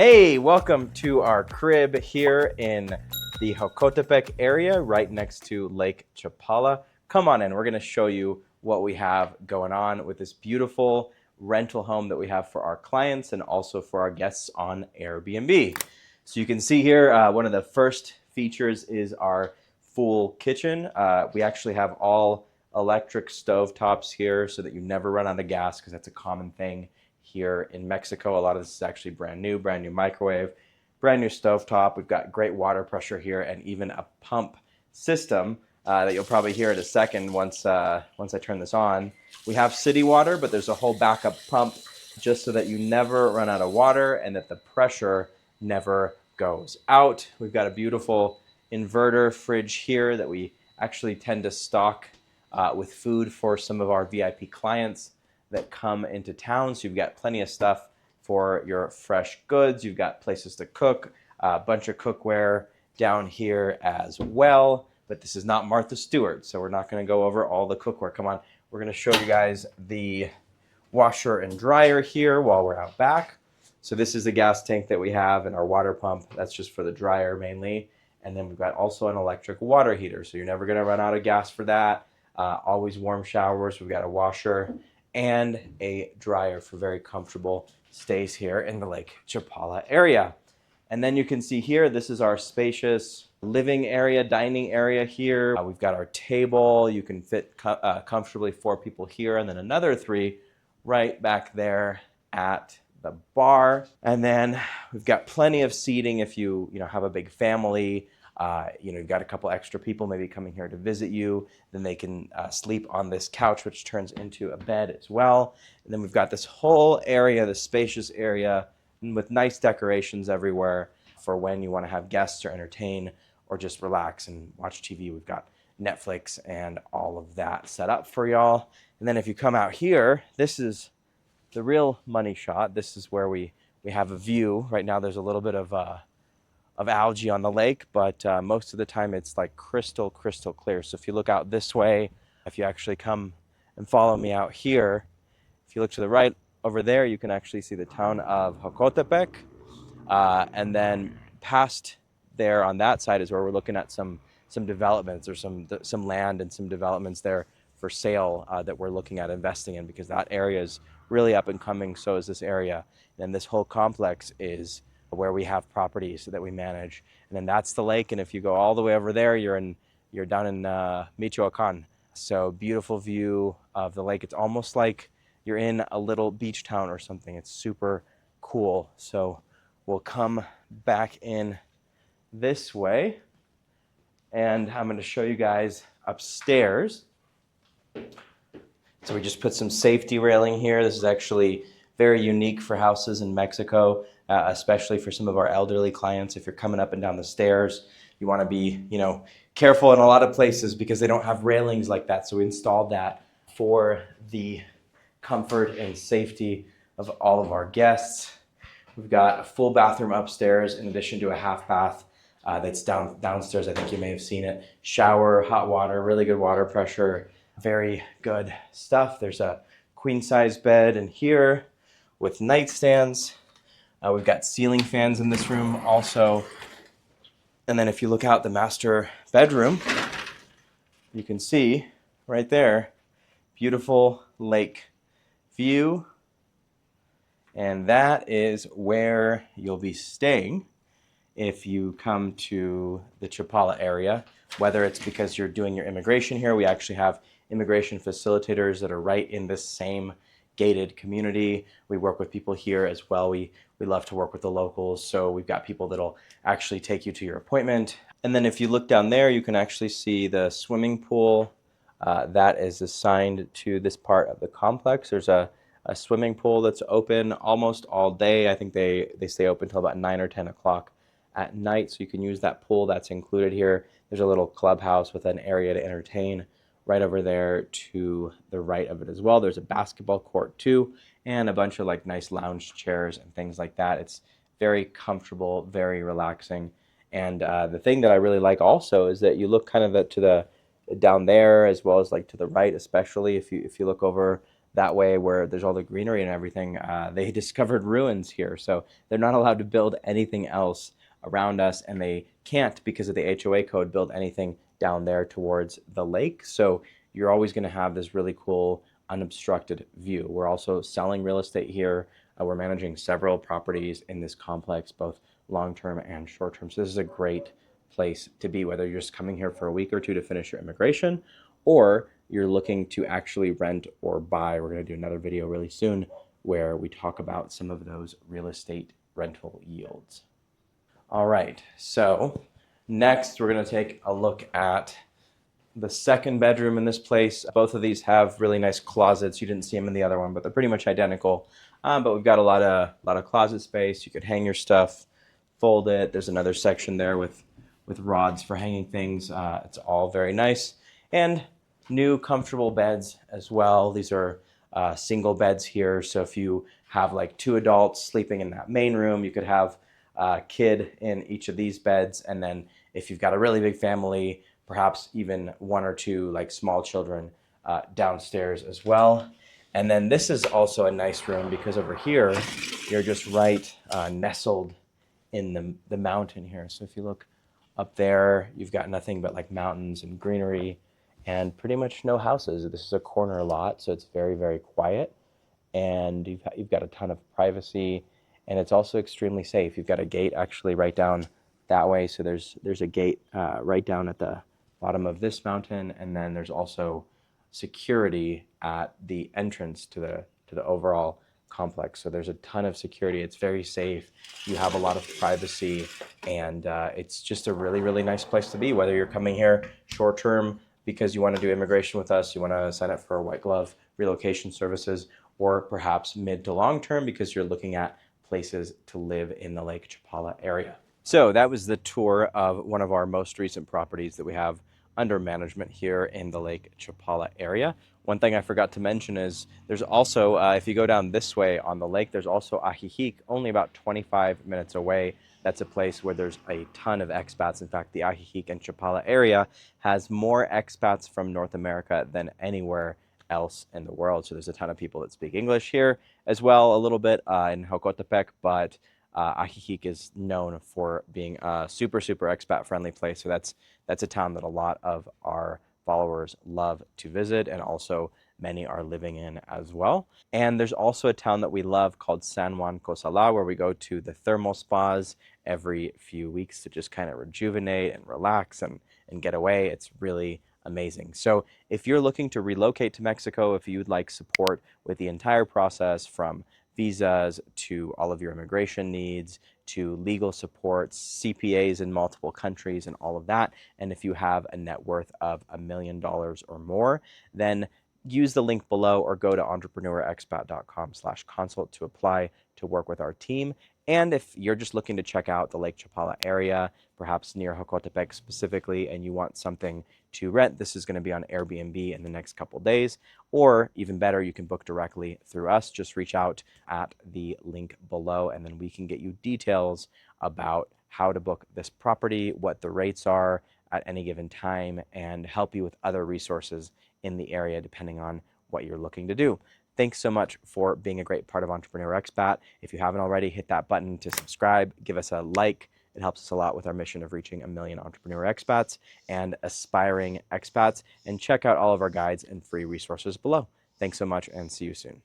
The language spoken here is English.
Hey, welcome to our crib here in the Jocotepec area, right next to Lake Chapala. Come on in, we're gonna show you what we have going on with this beautiful rental home that we have for our clients and also for our guests on Airbnb. So you can see here, one of the first features is our full kitchen. We actually have all electric stove tops here so that you never run out of gas, because that's a common thing here in Mexico. A lot of this is actually brand new microwave, brand new stovetop. We've got great water pressure here and even a pump system that you'll probably hear in a second once I turn this on. We have city water, but there's a whole backup pump just so that you never run out of water and that the pressure never goes out. We've got a beautiful inverter fridge here that we actually tend to stock with food for some of our VIP clients that come into town. So you've got plenty of stuff for your fresh goods. You've got places to cook, a bunch of cookware down here as well. But this is not Martha Stewart, so we're not going to go over all the cookware. Come on, we're going to show you guys the washer and dryer here while we're out back. So this is the gas tank that we have and our water pump. That's just for the dryer mainly. And then we've got also an electric water heater, so you're never going to run out of gas for that. Always warm showers. We've got a washer and a dryer for very comfortable stays here in the Lake Chapala area. And then you can see here, this is our spacious living area, dining area here. We've got our table. You can fit comfortably 4 people here, and then another 3 right back there at the bar. And then we've got plenty of seating if you have a big family. You've got a couple extra people maybe coming here to visit you, then they can sleep on this couch, which turns into a bed as well. And then we've got this whole area, this spacious area with nice decorations everywhere for when you want to have guests or entertain or just relax and watch TV. We've got Netflix and all of that set up for y'all. And then if you come out here, this is the real money shot. This is where we have a view. Right now there's a little bit of algae on the lake, but most of the time it's like crystal clear. So if you look out this way, if you actually come and follow me out here, if you look to the right over there, you can actually see the town of Jocotepec. And then past there on that side is where we're looking at some developments or some land and some developments there for sale that we're looking at investing in, because that area is really up and coming. So is this area. And this whole complex is where we have properties that we manage. And then that's the lake. And if you go all the way over there, you're down in Michoacan. So beautiful view of the lake. It's almost like you're in a little beach town or something. It's super cool. So we'll come back in this way, and I'm going to show you guys upstairs. So we just put some safety railing here. This is actually very unique for houses in Mexico, especially for some of our elderly clients. If you're coming up and down the stairs, you want to be, careful in a lot of places because they don't have railings like that. So we installed that for the comfort and safety of all of our guests. We've got a full bathroom upstairs in addition to a half bath that's downstairs. I think you may have seen it. Shower, hot water, really good water pressure, very good stuff. There's a queen size bed in here with nightstands. We've got ceiling fans in this room also. And then if you look out the master bedroom, you can see right there, beautiful lake view. And that is where you'll be staying if you come to the Chapala area, whether it's because you're doing your immigration here. We actually have immigration facilitators that are right in this same gated community. We work with people here as well. We love to work with the locals. So we've got people that'll actually take you to your appointment. And then if you look down there, you can actually see the swimming pool that is assigned to this part of the complex. There's a swimming pool that's open almost all day. I think they stay open until about 9 or 10 o'clock at night. So you can use that pool that's included here. There's a little clubhouse with an area to entertain right over there to the right of it as well. There's a basketball court too, and a bunch of like nice lounge chairs and things like that. It's very comfortable, very relaxing. And the thing that I really like also is that you look kind of to the down there as well as like to the right, especially if you look over that way where there's all the greenery and everything, they discovered ruins here. So they're not allowed to build anything else around us, and they can't, because of the HOA code, build anything down there towards the lake. So you're always going to have this really cool unobstructed view. We're also selling real estate here. We're managing several properties in this complex, both long-term and short-term. So this is a great place to be, whether you're just coming here for a week or two to finish your immigration, or you're looking to actually rent or buy. We're going to do another video really soon where we talk about some of those real estate rental yields. All right, so next we're going to take a look at the second bedroom in this place. Both of these have really nice closets. You didn't see them in the other one, but they're pretty much identical. But we've got a lot of closet space. You could hang your stuff, fold it. There's another section there with rods for hanging things. It's all very nice, and new comfortable beds as well. These are single beds here, so if you have like 2 adults sleeping in that main room, you could have a kid in each of these beds, and then if you've got a really big family, perhaps even 1 or 2 like small children downstairs as well. And then this is also a nice room because over here you're just right nestled in the mountain here. So if you look up there, you've got nothing but like mountains and greenery and pretty much no houses. This is a corner lot, so it's very, very quiet, and you've got a ton of privacy, and it's also extremely safe. You've got a gate actually right down that way, so there's a gate right down at the bottom of this mountain, and then there's also security at the entrance to the overall complex. So there's a ton of security. It's very safe. You have a lot of privacy, and it's just a really, really nice place to be, whether you're coming here short term because you want to do immigration with us, you want to sign up for white glove relocation services, or perhaps mid to long term because you're looking at places to live in the Lake Chapala area. So that was the tour of one of our most recent properties that we have under management here in the Lake Chapala area. One thing I forgot to mention is there's also, if you go down this way on the lake, there's also Ajijic, only about 25 minutes away. That's a place where there's a ton of expats. In fact, the Ajijic and Chapala area has more expats from North America than anywhere else in the world. So there's a ton of people that speak English here as well, a little bit in Jocotepec, but Ajijic is known for being a super, super expat friendly place. So that's a town that a lot of our followers love to visit, and also many are living in as well. And there's also a town that we love called San Juan Cosala, where we go to the thermal spas every few weeks to just kind of rejuvenate and relax and get away. It's really amazing. So if you're looking to relocate to Mexico, if you'd like support with the entire process from visas to all of your immigration needs to legal supports, CPAs in multiple countries and all of that, and if you have a net worth of $1 million or more, then use the link below or go to entrepreneurexpat.com/consult to apply to work with our team. And if you're just looking to check out the Lake Chapala area, perhaps near Jocotepec specifically, and you want something to rent, this is going to be on Airbnb in the next couple days. Or even better, you can book directly through us. Just reach out at the link below, and then we can get you details about how to book this property, what the rates are at any given time, and help you with other resources in the area depending on what you're looking to do. Thanks so much for being a great part of Entrepreneur Expat. If you haven't already, hit that button to subscribe, give us a like. It helps us a lot with our mission of reaching 1 million entrepreneur expats and aspiring expats. And check out all of our guides and free resources below. Thanks so much, and see you soon.